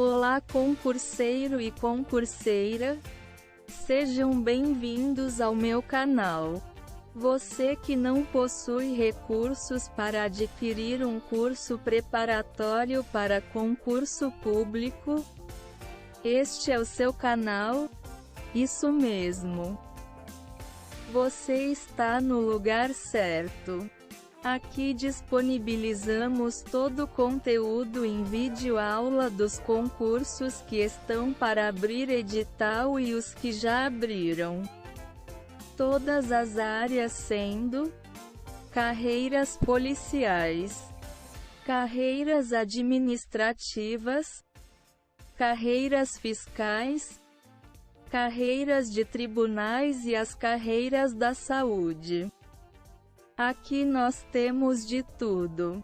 Olá, concurseiro e concurseira, sejam bem-vindos ao meu canal. Você que não possui recursos para adquirir um curso preparatório para concurso público, este é o seu canal? Isso mesmo. Você está no lugar certo. Aqui disponibilizamos todo o conteúdo em videoaula dos concursos que estão para abrir edital e os que já abriram. Todas as áreas sendo carreiras policiais, carreiras administrativas, carreiras fiscais, carreiras de tribunais e as carreiras da saúde. Aqui nós temos de tudo.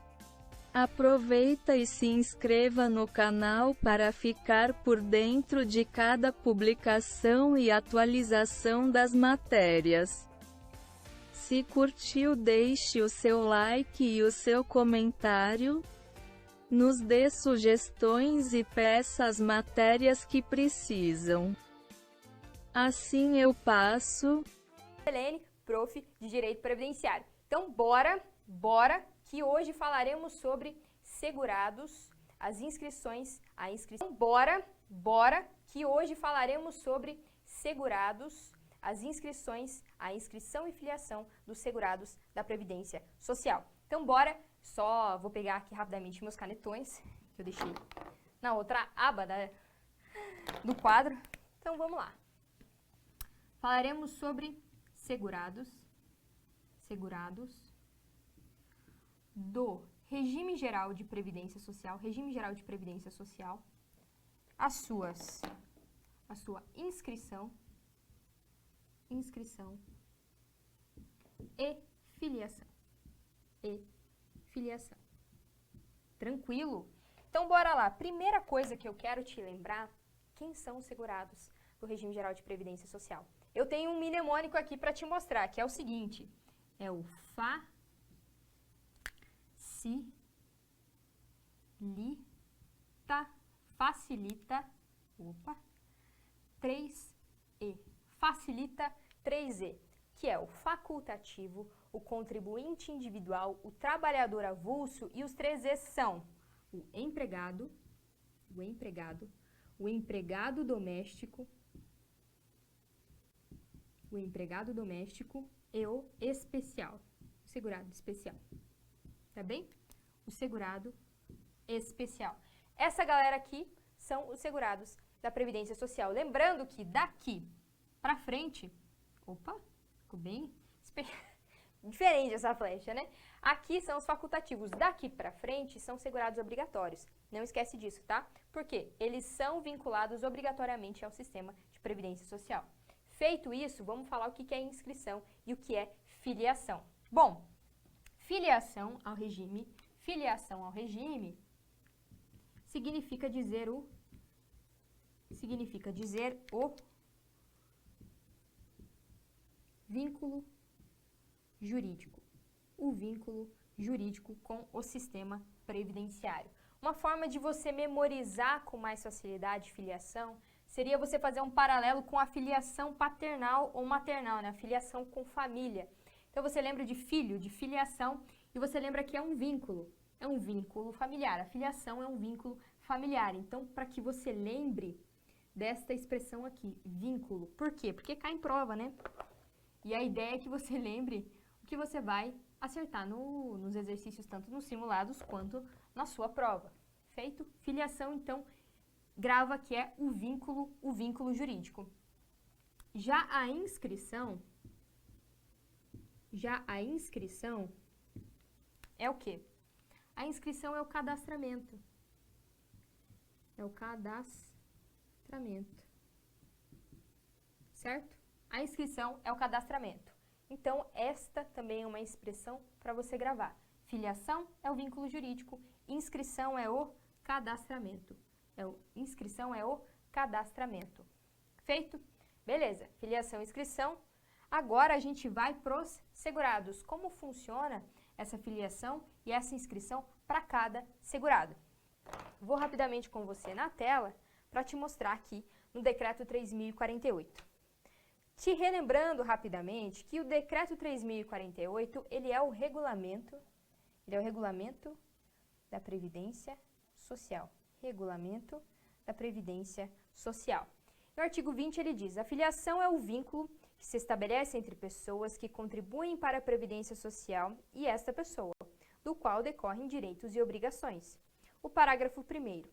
Aproveita e se inscreva no canal para ficar por dentro de cada publicação e atualização das matérias. Se curtiu, deixe o seu like e o seu comentário. Nos dê sugestões e peça as matérias que precisam. Assim eu passo. Helene, prof de Direito Previdenciário. Então, bora que hoje falaremos sobre segurados, as inscrições, a inscrição. Bora que hoje falaremos sobre segurados, as inscrições, a inscrição e filiação dos segurados da Previdência Social. Então, bora, só vou pegar aqui rapidamente meus canetões, que eu deixei na outra aba do quadro. Então, vamos lá. Falaremos sobre segurados do regime geral de previdência social, a sua inscrição e filiação. Tranquilo? Então, bora lá. Primeira coisa que eu quero te lembrar, quem são os segurados do regime geral de previdência social? Eu tenho um mnemônico aqui para te mostrar, que é o seguinte, é o facilita 3E, facilita 3E, que é o facultativo, o contribuinte individual, o trabalhador avulso, e os 3Es são o empregado doméstico, e o especial, o segurado especial, tá bem? O segurado especial. Essa galera aqui são os segurados da Previdência Social. Lembrando que daqui pra frente, ficou bem diferente essa flecha, né? Aqui são os facultativos, daqui pra frente são segurados obrigatórios. Não esquece disso, tá? Porque eles são vinculados obrigatoriamente ao sistema de Previdência Social. Feito isso, vamos falar o que é inscrição e o que é filiação. Bom, filiação ao regime significa dizer o vínculo jurídico. O vínculo jurídico com o sistema previdenciário. Uma forma de você memorizar com mais facilidade filiação seria você fazer um paralelo com a filiação paternal ou maternal, né? A filiação com família. Então você lembra de filho, de filiação, e você lembra que é um vínculo familiar. A filiação é um vínculo familiar. Então, para que você lembre desta expressão aqui, vínculo. Por quê? Porque cai em prova, né? E a ideia é que você lembre o que você vai acertar nos exercícios, tanto nos simulados quanto na sua prova. Feito? Filiação, então, grava que é o vínculo jurídico. Já a inscrição é o quê? A inscrição é o cadastramento. Certo? A inscrição é o cadastramento. Então, esta também é uma expressão para você gravar. Filiação é o vínculo jurídico, inscrição é o cadastramento. Inscrição é o cadastramento. Feito? Beleza, filiação e inscrição. Agora a gente vai para os segurados. Como funciona essa filiação e essa inscrição para cada segurado? Vou rapidamente com você na tela para te mostrar aqui no Decreto 3.048. Te relembrando rapidamente que o Decreto 3.048, ele é o regulamento da Previdência Social. Regulamento da Previdência Social. No artigo 20 ele diz: a filiação é o vínculo que se estabelece entre pessoas que contribuem para a Previdência Social e esta pessoa, do qual decorrem direitos e obrigações. O parágrafo 1º.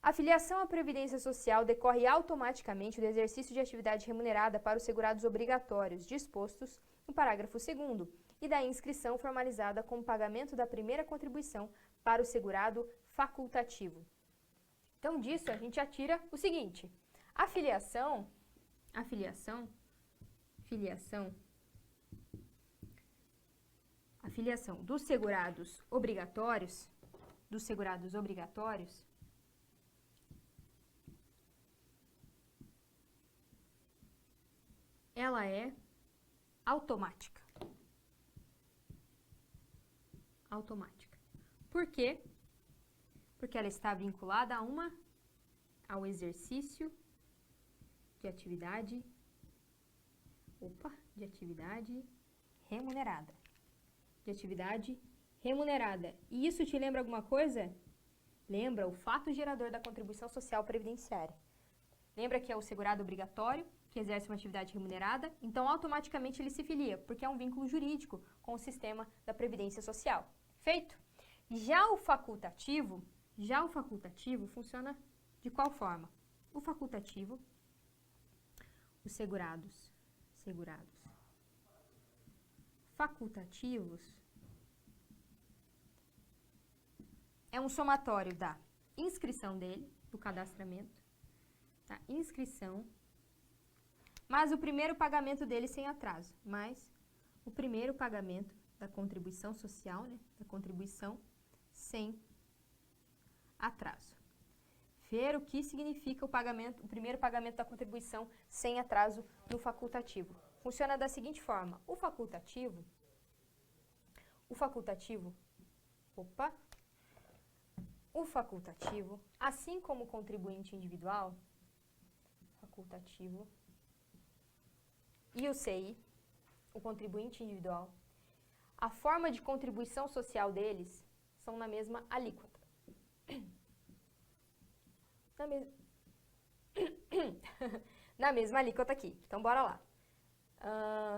A filiação à Previdência Social decorre automaticamente do exercício de atividade remunerada para os segurados obrigatórios dispostos no parágrafo 2º e da inscrição formalizada com o pagamento da primeira contribuição para o segurado facultativo. Então, disso a gente atira o seguinte: a filiação dos segurados obrigatórios, ela é automática. Por quê? Porque ela está vinculada ao exercício de atividade remunerada. E isso te lembra alguma coisa? Lembra o fato gerador da contribuição social previdenciária. Lembra que é o segurado obrigatório que exerce uma atividade remunerada, então automaticamente ele se filia, porque é um vínculo jurídico com o sistema da Previdência Social. Feito? Já o facultativo funciona de qual forma? O facultativo, os segurados facultativos é um somatório da inscrição dele, do cadastramento, da inscrição, mas o primeiro pagamento dele sem atraso, mais o primeiro pagamento da contribuição social, né, da contribuição sem atraso. Ver o que significa o primeiro pagamento da contribuição sem atraso no facultativo. Funciona da seguinte forma: o facultativo, assim como o contribuinte individual, facultativo, e o CI, o contribuinte individual, a forma de contribuição social deles são na mesma alíquota. Na mesma alíquota aqui. Então, bora lá.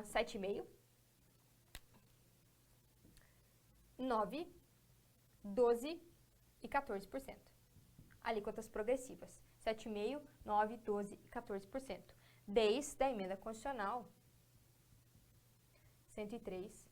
7,5%, 9%, 12% e 14%. Alíquotas progressivas. 7,5%, 9%, 12% e 14%. Desde a emenda constitucional 103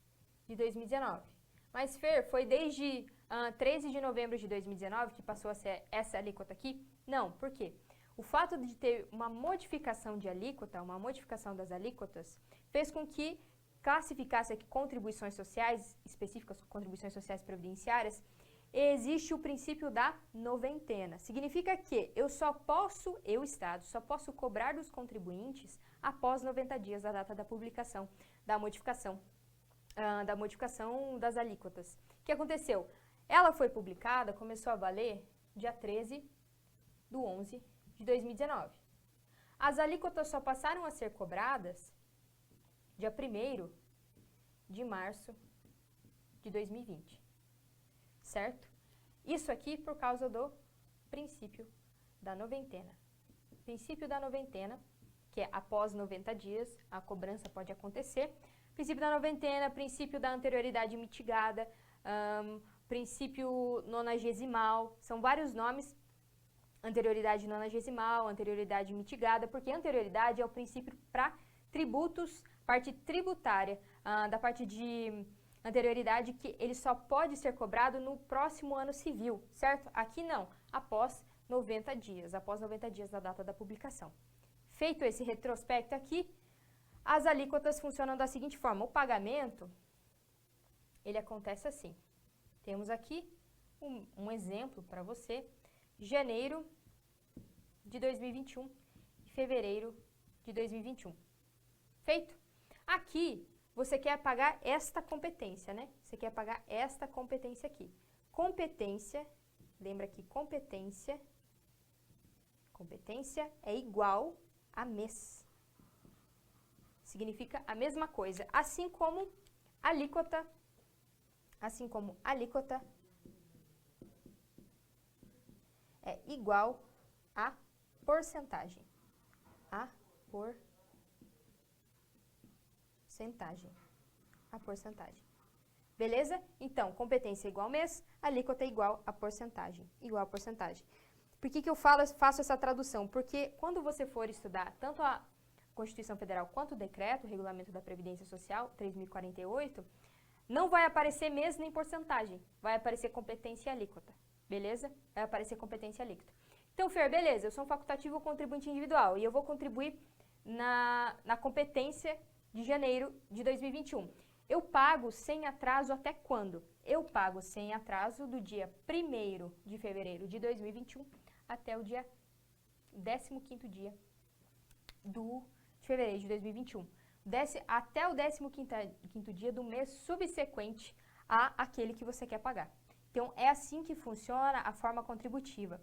de 2019. Mas, Fer, foi desde 13 de novembro de 2019 que passou a ser essa alíquota aqui? Não, por quê? O fato de ter uma modificação de alíquota, uma modificação das alíquotas, fez com que classificasse aqui contribuições sociais específicas, contribuições sociais previdenciárias, existe o princípio da noventena. Significa que eu, Estado, só posso cobrar dos contribuintes após 90 dias da data da publicação da modificação das alíquotas. O que aconteceu? Ela foi publicada, começou a valer dia 13/11 de 2019. As alíquotas só passaram a ser cobradas dia 1º de março de 2020. Certo? Isso aqui por causa do princípio da noventena. Princípio da noventena, que é após 90 dias, a cobrança pode acontecer. Princípio da noventena, princípio da anterioridade mitigada, princípio nonagesimal, são vários nomes. Anterioridade nonagesimal, anterioridade mitigada, porque anterioridade é o princípio para tributos, parte tributária, da parte de anterioridade, que ele só pode ser cobrado no próximo ano civil, certo? Aqui não, após 90 dias da data da publicação. Feito esse retrospecto aqui, as alíquotas funcionam da seguinte forma: o pagamento, ele acontece assim. Temos aqui um exemplo para você: janeiro de 2021 e fevereiro de 2021. Feito? Aqui, você quer pagar esta competência, né? Você quer pagar esta competência aqui. Competência lembra que competência é igual a mês. Significa a mesma coisa, assim como alíquota é igual a porcentagem. A porcentagem. Beleza? Então, competência é igual mês, alíquota é igual a porcentagem. Por que eu faço essa tradução? Porque quando você for estudar tanto a Constituição Federal quanto o decreto, o Regulamento da Previdência Social, 3048, não vai aparecer mês nem porcentagem, vai aparecer competência e alíquota. Beleza? Vai aparecer competência e alíquota. Então, Fer, beleza, eu sou um facultativo contribuinte individual e eu vou contribuir na competência de janeiro de 2021. Eu pago sem atraso até quando? Eu pago sem atraso do dia 1º de fevereiro de 2021 até o dia 15º dia de fevereiro de 2021. Até o 15º dia do mês subsequente àquele que você quer pagar. Então, é assim que funciona a forma contributiva.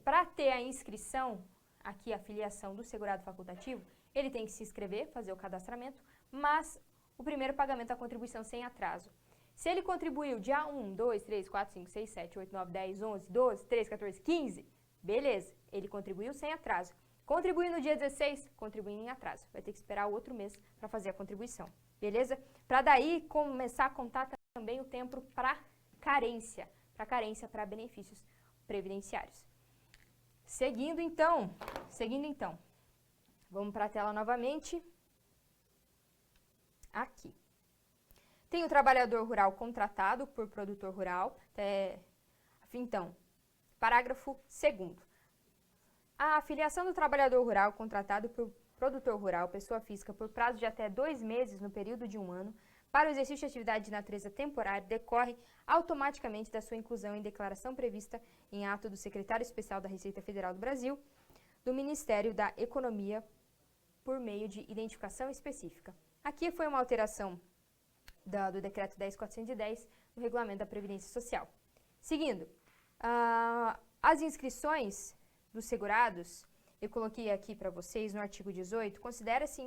Para ter a inscrição, aqui a filiação do segurado facultativo, ele tem que se inscrever, fazer o cadastramento, mas o primeiro pagamento da contribuição sem atraso. Se ele contribuiu dia 1, 2, 3, 4, 5, 6, 7, 8, 9, 10, 11, 12, 13, 14, 15, beleza, ele contribuiu sem atraso. Contribuiu no dia 16, contribuindo em atraso. Vai ter que esperar o outro mês para fazer a contribuição, beleza? Para daí começar a contar também o tempo para carência, para benefícios previdenciários. Seguindo então, vamos para a tela novamente. Aqui. Tem o trabalhador rural contratado por produtor rural. Então, parágrafo 2º. A afiliação do trabalhador rural contratado por produtor rural, pessoa física, por prazo de até 2 meses no período de 1 ano, para o exercício de atividade de natureza temporária, decorre automaticamente da sua inclusão em declaração prevista em ato do secretário especial da Receita Federal do Brasil, do Ministério da Economia, por meio de identificação específica. Aqui foi uma alteração do decreto 10.410 no regulamento da Previdência Social. Seguindo, as inscrições dos segurados, eu coloquei aqui para vocês no artigo 18, considera-se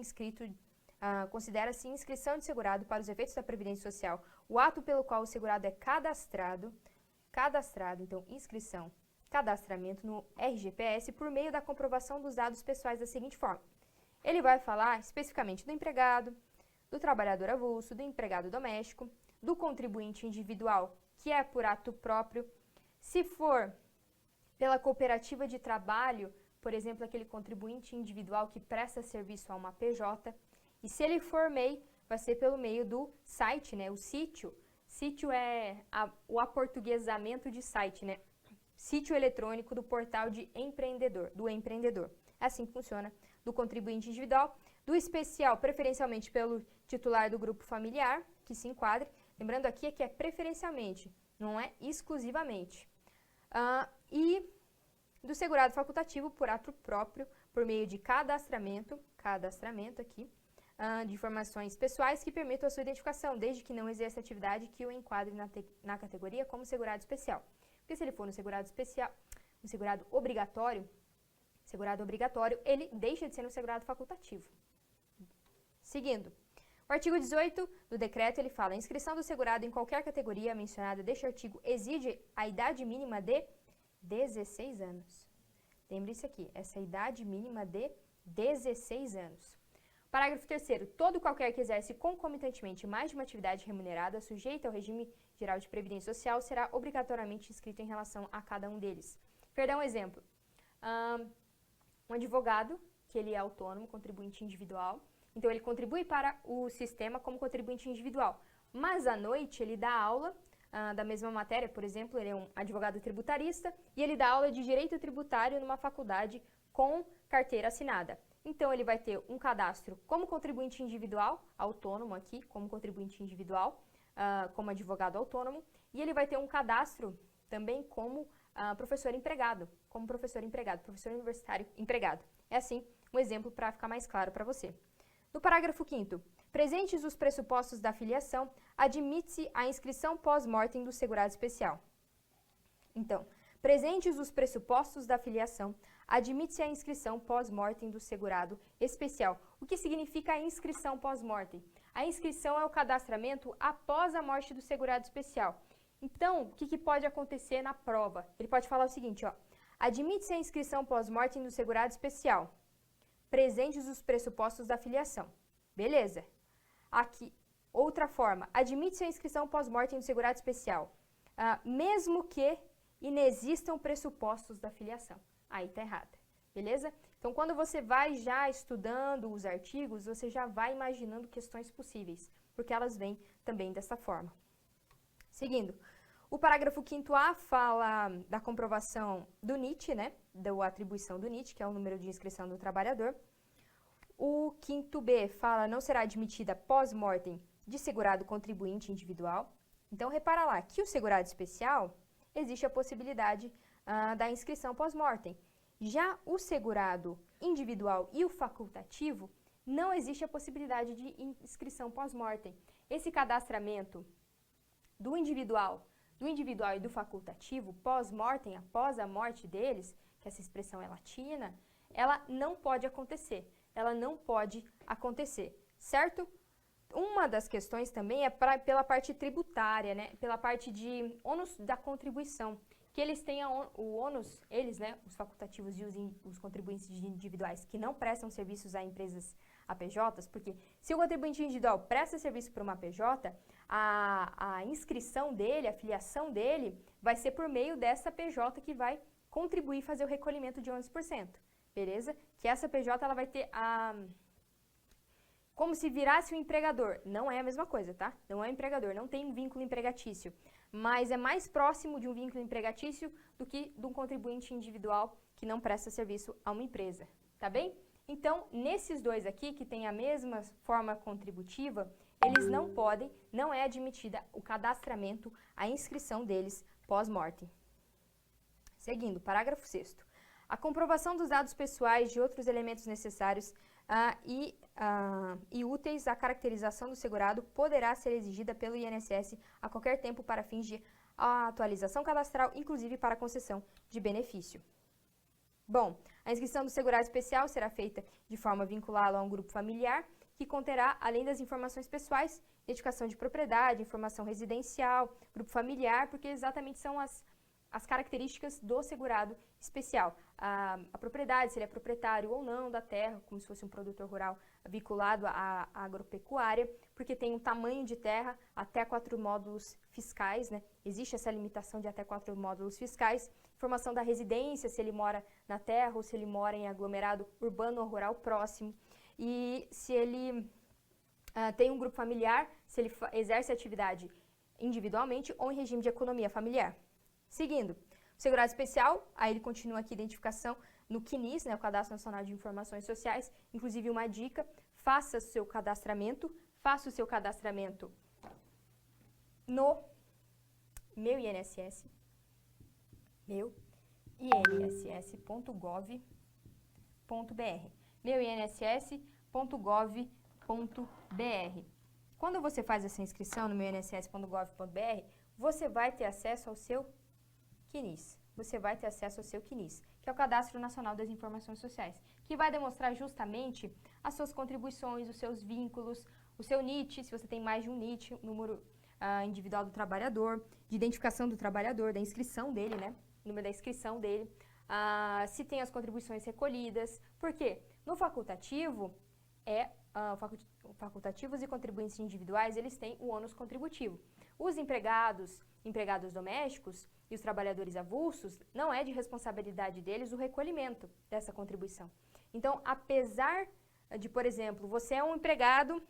inscrição de segurado para os efeitos da Previdência Social o ato pelo qual o segurado é cadastrado, então inscrição, cadastramento no RGPS por meio da comprovação dos dados pessoais da seguinte forma. Ele vai falar especificamente do empregado, do trabalhador avulso, do empregado doméstico, do contribuinte individual, que é por ato próprio. Se for pela cooperativa de trabalho, por exemplo, aquele contribuinte individual que presta serviço a uma PJ. E se ele for MEI, vai ser pelo meio do site, né? O sítio. Sítio é o aportuguesamento de site, né? Sítio eletrônico do portal do empreendedor. É assim que funciona. Do contribuinte individual, do especial, preferencialmente pelo titular do grupo familiar, que se enquadre. Lembrando aqui que é preferencialmente, não é exclusivamente. E do segurado facultativo por ato próprio, por meio de cadastramento aqui, de informações pessoais que permitam a sua identificação, desde que não exerça atividade que o enquadre na categoria como segurado especial. Porque se ele for no segurado obrigatório, ele deixa de ser um segurado facultativo. Seguindo, o artigo 18 do decreto, ele fala: a inscrição do segurado em qualquer categoria mencionada deste artigo exige a idade mínima de 16 anos. Lembre-se aqui, essa idade mínima de 16 anos. Parágrafo 3º. Todo e qualquer que exerce concomitantemente mais de uma atividade remunerada sujeita ao regime geral de previdência social será obrigatoriamente inscrito em relação a cada um deles. Perdão, um exemplo. Um advogado, que ele é autônomo, contribuinte individual, então ele contribui para o sistema como contribuinte individual, mas à noite ele dá aula da mesma matéria, por exemplo, ele é um advogado tributarista e ele dá aula de direito tributário numa faculdade com carteira assinada. Então ele vai ter um cadastro como contribuinte individual, autônomo aqui, como contribuinte individual, como advogado autônomo, e ele vai ter um cadastro também como professor empregado, professor universitário empregado. É assim um exemplo para ficar mais claro para você. No parágrafo 5º, presentes os pressupostos da filiação, admite-se a inscrição pós-mortem do segurado especial. Então, Presentes os pressupostos da filiação, admite-se a inscrição pós-mortem do segurado especial. O que significa a inscrição pós-mortem? A inscrição é o cadastramento após a morte do segurado especial. Então, o que pode acontecer na prova? Ele pode falar o seguinte, ó, admite-se a inscrição pós-mortem do segurado especial, presentes os pressupostos da filiação. Beleza. Aqui, outra forma, admite-se a inscrição pós-mortem do segurado especial, mesmo que inexistam pressupostos da filiação. Aí tá errado, beleza? Então, quando você vai já estudando os artigos, você já vai imaginando questões possíveis, porque elas vêm também dessa forma. Seguindo, o parágrafo 5º-A fala da comprovação do NIT, né? Da atribuição do NIT, que é o número de inscrição do trabalhador. O 5º-B fala não será admitida pós-mortem de segurado contribuinte individual. Então, repara lá que o segurado especial existe a possibilidade da inscrição pós-mortem. Já o segurado individual e o facultativo, não existe a possibilidade de inscrição pós-mortem. Esse cadastramento do individual e do facultativo, pós-mortem, após a morte deles, que essa expressão é latina, ela não pode acontecer. Ela não pode acontecer, certo? Uma das questões também é pela parte tributária, né? Pela parte de ônus da contribuição, que eles têm o ônus, eles, né, os facultativos e os contribuintes individuais que não prestam serviços a empresas APJs, porque se o contribuinte individual presta serviço para uma PJ, a inscrição dele, a filiação dele, vai ser por meio dessa PJ que vai contribuir e fazer o recolhimento de 11%, beleza? Que essa PJ ela vai ter como se virasse um empregador. Não é a mesma coisa, tá? Não é um empregador, não tem um vínculo empregatício, mas é mais próximo de um vínculo empregatício do que de um contribuinte individual que não presta serviço a uma empresa, tá bem? Então, nesses dois aqui, que têm a mesma forma contributiva, eles não podem, não é admitida o cadastramento, a inscrição deles pós-mortem. Seguindo, parágrafo 6º. A comprovação dos dados pessoais de outros elementos necessários e úteis à caracterização do segurado poderá ser exigida pelo INSS a qualquer tempo para fins de atualização cadastral, inclusive para concessão de benefício. Bom, a inscrição do segurado especial será feita de forma vinculada a um grupo familiar, que conterá, além das informações pessoais, identificação de propriedade, informação residencial, grupo familiar, porque exatamente são as características do segurado especial. A propriedade, se ele é proprietário ou não da terra, como se fosse um produtor rural vinculado à agropecuária, porque tem um tamanho de terra até 4 módulos fiscais, né? Existe essa limitação de até 4 módulos fiscais. Informação da residência, se ele mora na terra ou se ele mora em aglomerado urbano ou rural próximo. E se ele tem um grupo familiar, se ele exerce atividade individualmente ou em regime de economia familiar. Seguindo, o segurado especial, aí ele continua aqui a identificação no CNIS, né, o Cadastro Nacional de Informações Sociais, inclusive uma dica, faça o seu cadastramento no meu INSS, inss.gov.br, meuinss.gov.br. Quando você faz essa inscrição no meuinss.gov.br, você vai ter acesso ao seu CNIS. Você vai ter acesso ao seu CNIS, que é o Cadastro Nacional das Informações Sociais, que vai demonstrar justamente as suas contribuições, os seus vínculos, o seu NIT, se você tem mais de um NIT, número individual do trabalhador, de identificação do trabalhador, da inscrição dele, né? O número da inscrição dele, se tem as contribuições recolhidas. Por quê? No facultativo, facultativos e contribuintes individuais, eles têm o ônus contributivo. Os empregados domésticos e os trabalhadores avulsos, não é de responsabilidade deles o recolhimento dessa contribuição. Então, apesar de, por exemplo, você é um empregado,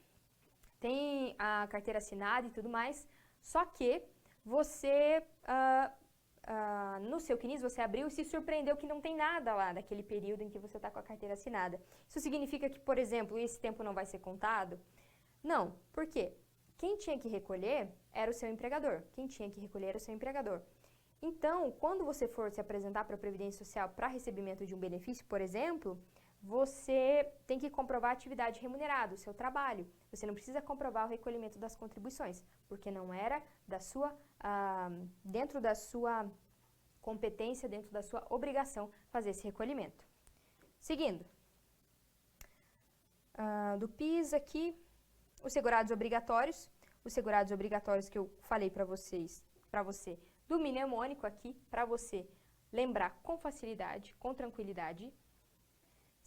tem a carteira assinada e tudo mais, só que você, no seu CNIS, você abriu e se surpreendeu que não tem nada lá daquele período em que você está com a carteira assinada. Isso significa que, por exemplo, esse tempo não vai ser contado? Não. Por quê? Quem tinha que recolher era o seu empregador. Então, quando você for se apresentar para a Previdência Social para recebimento de um benefício, por exemplo, você tem que comprovar a atividade remunerada, o seu trabalho. Você não precisa comprovar o recolhimento das contribuições, porque não era da sua, dentro da sua competência, dentro da sua obrigação, fazer esse recolhimento. Seguindo, do PIS aqui, os segurados obrigatórios que eu falei para você, do mnemônico aqui, para você lembrar com facilidade, com tranquilidade.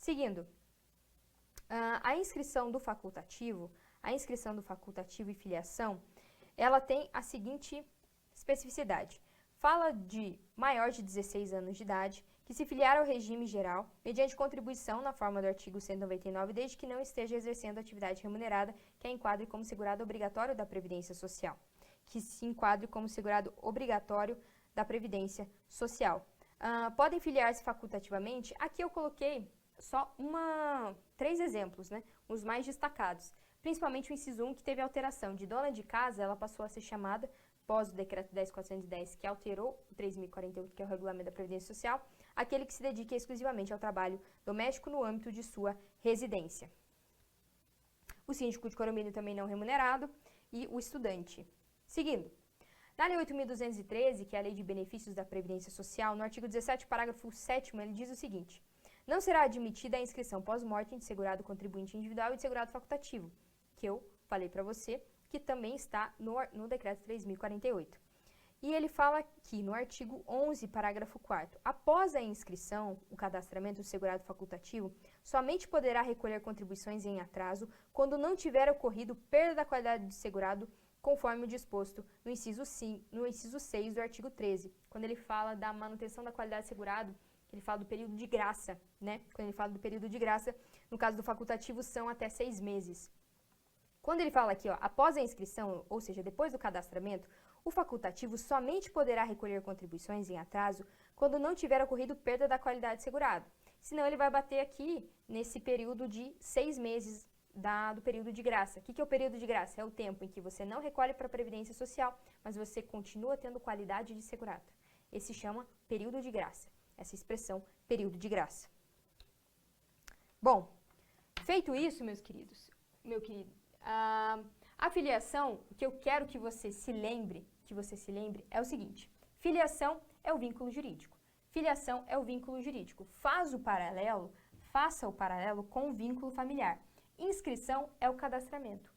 Seguindo, a inscrição do facultativo e filiação, ela tem a seguinte especificidade. Fala de maior de 16 anos de idade, que se filiar ao regime geral, mediante contribuição na forma do artigo 199, desde que não esteja exercendo atividade remunerada, que a enquadre como segurado obrigatório da Previdência Social. Que se enquadre como segurado obrigatório da Previdência Social. Podem filiar-se facultativamente. Aqui eu coloquei só 3 exemplos, né? Os mais destacados. Principalmente o inciso 1, que teve alteração. De dona de casa, ela passou a ser chamada, após o decreto 10.410, que alterou o 3.048, que é o regulamento da Previdência Social, aquele que se dedique exclusivamente ao trabalho doméstico no âmbito de sua residência. O síndico de condomínio também não remunerado e o estudante. Seguindo, na Lei 8.213, que é a Lei de Benefícios da Previdência Social, no artigo 17, parágrafo 7º, ele diz o seguinte: não será admitida a inscrição pós-mortem de segurado contribuinte individual e de segurado facultativo, que eu falei para você, que também está no decreto 3.048. E ele fala aqui no artigo 11, parágrafo 4º, após a inscrição, o cadastramento do segurado facultativo somente poderá recolher contribuições em atraso quando não tiver ocorrido perda da qualidade de segurado, conforme o disposto no inciso 6 do artigo 13, quando ele fala da manutenção da qualidade de segurado, ele fala do período de graça, né? Quando ele fala do período de graça, no caso do facultativo, são até 6 meses. Quando ele fala aqui, ó, após a inscrição, ou seja, depois do cadastramento, o facultativo somente poderá recolher contribuições em atraso quando não tiver ocorrido perda da qualidade de segurado. Senão ele vai bater aqui nesse período de 6 meses do período de graça. O que é o período de graça? É o tempo em que você não recolhe para a Previdência Social, mas você continua tendo qualidade de segurado. Esse chama período de graça. Essa expressão, período de graça. Bom, feito isso, meu querido, a filiação, o que eu quero que você se lembre, é o seguinte: filiação é o vínculo jurídico. Filiação é o vínculo jurídico. Faça o paralelo com o vínculo familiar. Inscrição é o cadastramento.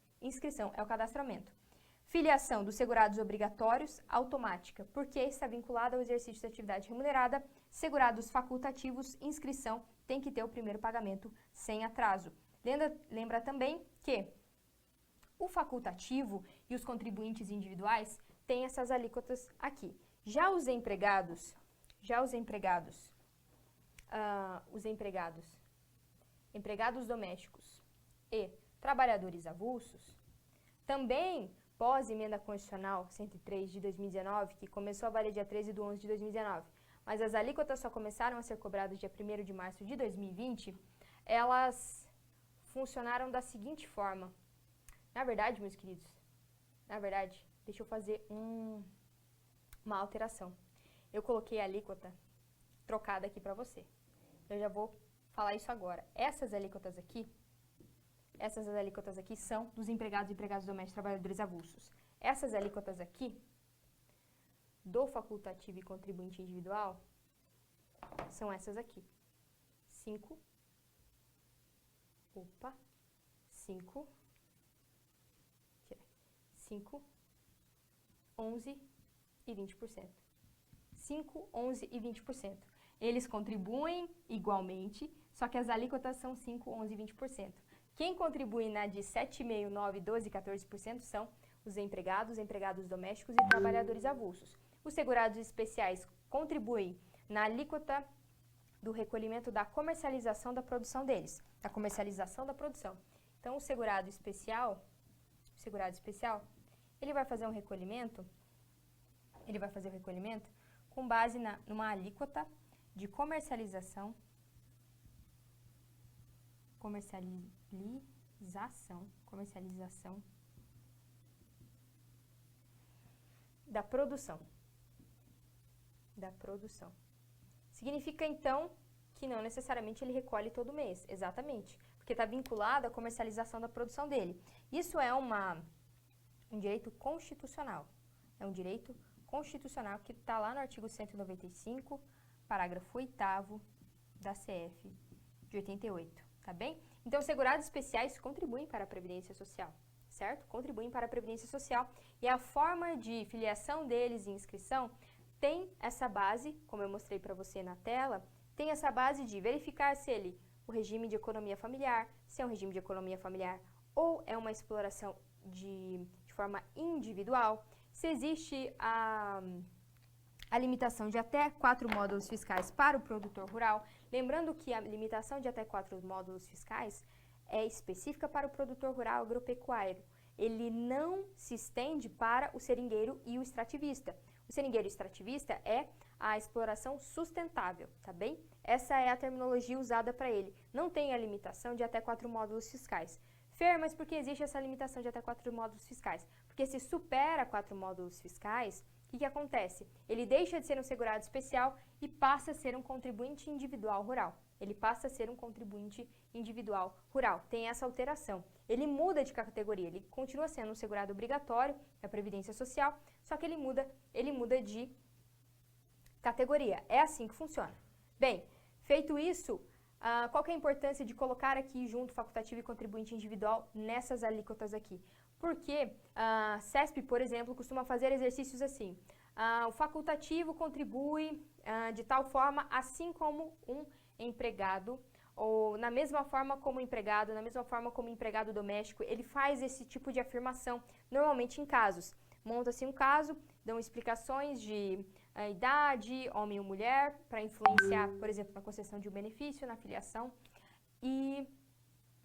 Filiação dos segurados obrigatórios, automática, porque está vinculada ao exercício da atividade remunerada. Segurados facultativos, inscrição, tem que ter o primeiro pagamento sem atraso. Lembra também que o facultativo e os contribuintes individuais têm essas alíquotas aqui. Já os empregados, empregados domésticos e trabalhadores avulsos, também pós-emenda constitucional 103 de 2019, que começou a valer dia 13/11 de 2019, mas as alíquotas só começaram a ser cobradas dia 1º de março de 2020, elas funcionaram da seguinte forma. Na verdade, meus queridos, deixa eu fazer uma alteração. Eu coloquei a alíquota trocada aqui para você. Eu já vou falar isso agora. Essas alíquotas aqui são dos empregados domésticos e trabalhadores avulsos. Essas alíquotas aqui, do facultativo e contribuinte individual, são essas aqui. 5, 11 e 20%. 5, 11 e 20%. Eles contribuem igualmente, só que as alíquotas são 5, 11 e 20%. Quem contribui na de 7,5%, 9%, 12% e 14% são os empregados domésticos e trabalhadores avulsos. Os segurados especiais contribuem na alíquota do recolhimento da comercialização da produção deles, Então, o segurado especial, ele vai fazer o recolhimento com base numa alíquota de comercialização da produção. Significa, então, que não necessariamente ele recolhe todo mês, exatamente, porque está vinculado à comercialização da produção dele. Isso é um direito constitucional. constitucional que está lá no artigo 195, parágrafo 8º da CF de 88, tá bem? Então, segurados especiais contribuem para a Previdência Social, certo? Contribuem para a Previdência Social e a forma de filiação deles e inscrição tem essa base, como eu mostrei para você na tela, tem essa base de verificar se ele, o regime de economia familiar, se é um regime de economia familiar ou é uma exploração de forma individual, se existe a limitação de até 4 módulos fiscais para o produtor rural. Lembrando que a limitação de até 4 módulos fiscais é específica para o produtor rural agropecuário. Ele não se estende para o seringueiro e o extrativista. O seringueiro e extrativista é a exploração sustentável, tá bem? Essa é a terminologia usada para ele. Não tem a limitação de até 4 módulos fiscais. Fer, mas por que existe essa limitação de até 4 módulos fiscais? Porque se supera 4 módulos fiscais, o que acontece? Ele deixa de ser um segurado especial e passa a ser um contribuinte individual rural. Ele passa a ser um contribuinte individual rural. Tem essa alteração. Ele muda de categoria, ele continua sendo um segurado obrigatório da Previdência Social, só que ele muda de categoria. É assim que funciona. Bem, feito isso, qual que é a importância de colocar aqui junto facultativo e contribuinte individual nessas alíquotas aqui? Porque a CESP, por exemplo, costuma fazer exercícios assim. O facultativo contribui de tal forma, assim como um empregado, ou na mesma forma como empregado, na mesma forma como empregado doméstico, ele faz esse tipo de afirmação, normalmente em casos. Monta-se um caso, dão explicações de idade, homem ou mulher, para influenciar, por exemplo, na concessão de um benefício, na filiação, e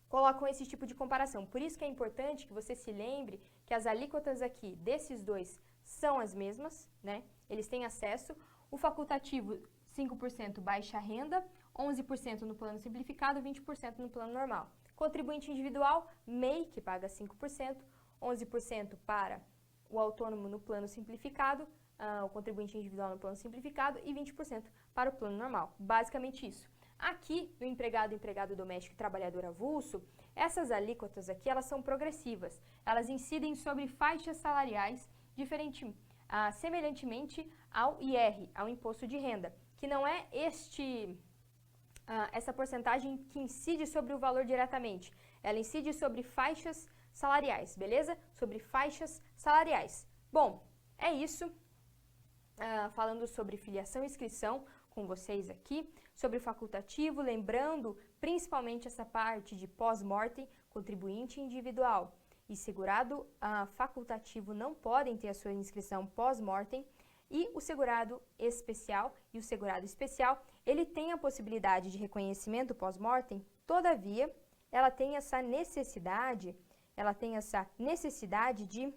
colocam esse tipo de comparação. Por isso que é importante que você se lembre que as alíquotas aqui desses dois são as mesmas, né? Eles têm acesso. O facultativo, 5% baixa renda, 11% no plano simplificado, 20% no plano normal. Contribuinte individual, MEI, que paga 5%, 11% para o autônomo no plano simplificado, o contribuinte individual no plano simplificado e 20% para o plano normal. Basicamente isso. Aqui, no empregado doméstico e trabalhador avulso, essas alíquotas aqui, elas são progressivas. Elas incidem sobre faixas salariais semelhantemente ao IR, ao Imposto de Renda, que não é essa porcentagem que incide sobre o valor diretamente. Ela incide sobre faixas salariais, beleza? Sobre faixas salariais. Bom, é isso. Falando sobre filiação e inscrição com vocês aqui, sobre o facultativo, lembrando principalmente essa parte de pós-mortem, contribuinte individual e segurado facultativo não podem ter a sua inscrição pós-mortem, e o segurado especial e o segurado especial, ele tem a possibilidade de reconhecimento pós-mortem, todavia, ela tem essa necessidade de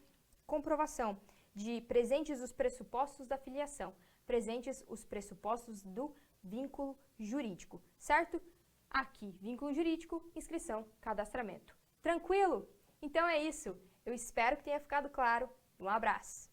comprovação, de presentes os pressupostos da filiação, presentes os pressupostos do vínculo jurídico, certo? Aqui, vínculo jurídico, inscrição, cadastramento. Tranquilo? Então é isso. Eu espero que tenha ficado claro. Um abraço.